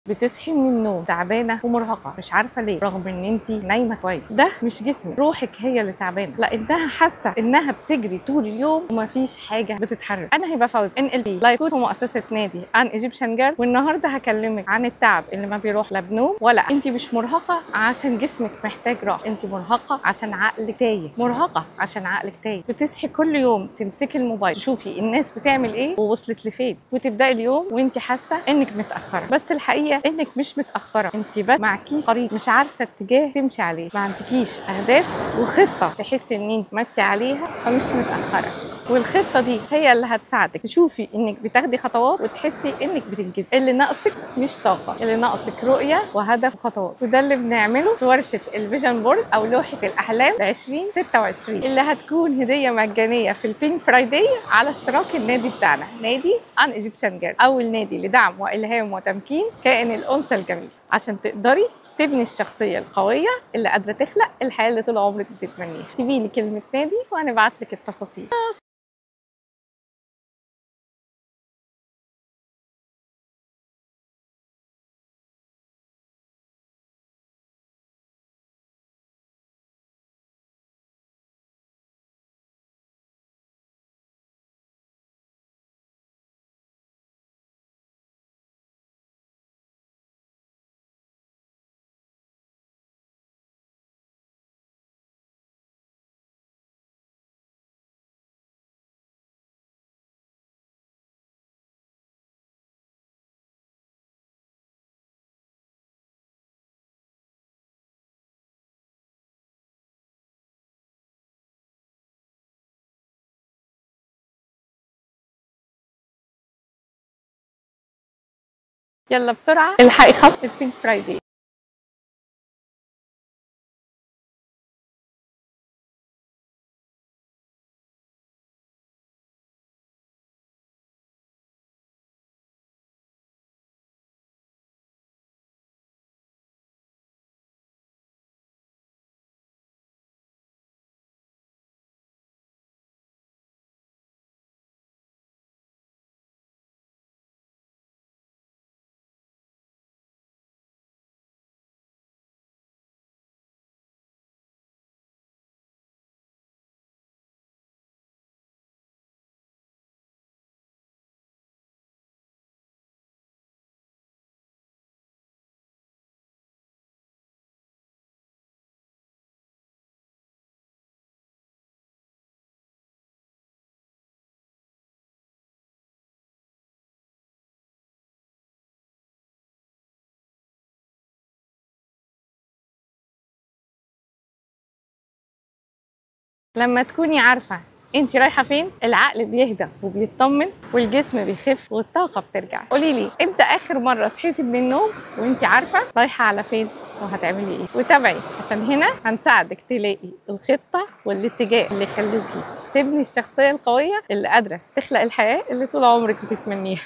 بتصحي من النوم تعبانه ومرهقه مش عارفه ليه رغم ان انت نايمه كويس. ده مش جسمك، روحك هي اللي تعبانه، لانها حاسه انها بتجري طول اليوم ومفيش حاجه بتتحرك. انا هبه فوزي NLP لايف كوتش ومؤسسه نادي ان ايجيبشن جيرل، والنهارده هكلمك عن التعب اللي ما بيروح لا بنوم ولا. انت مش مرهقه عشان جسمك محتاج راحه، انت مرهقه عشان عقلك تايه، مرهقه عشان عقلك تايه. بتصحي كل يوم تمسكي الموبايل تشوفي الناس بتعمل ايه ووصلت لفين، وتبداي اليوم وانت حاسه انك متاخره. بس الحقيقه انك مش متاخره، انت بس معكيش طريق، مش عارفه اتجاه تمشي عليه، ما عندكيش اهداف وخطه تحسي ان انت ماشيه عليها، فمش متاخره. والخطه دي هي اللي هتساعدك تشوفي انك بتاخدي خطوات وتحسي انك بتنجزي. اللي ناقصك مش طاقه، اللي ناقصك رؤيه وهدف وخطوات. وده اللي بنعمله في ورشه الفيجن بورد او لوحه الاحلام ل 2026 اللي هتكون هديه مجانيه في البينك فرايداي على اشتراك النادي بتاعنا، نادي ان ايجيبشن جيرل، اول نادي لدعم والهام وتمكين كائن الانثى الجميل، عشان تقدري تبني الشخصيه القويه اللي قادره تخلق الحياه اللي طول عمرك بتتمنيها. اكتبي لي كلمه نادي وانا ابعت لك التفاصيل. يلا بسرعه الحقي خصم البينك فرايداي. لما تكوني عارفة انت رايحة فين، العقل بيهدى وبيطمن والجسم بيخف والطاقة بترجع. قولي لي امتى اخر مرة صحيتي من النوم وانت عارفة رايحة على فين وهتعملي ايه؟ وتابعي، عشان هنا هنساعدك تلاقي الخطة والاتجاه اللي يخليكي تبني الشخصية القوية اللي قادرة تخلق الحياة اللي طول عمرك بتتمنيها.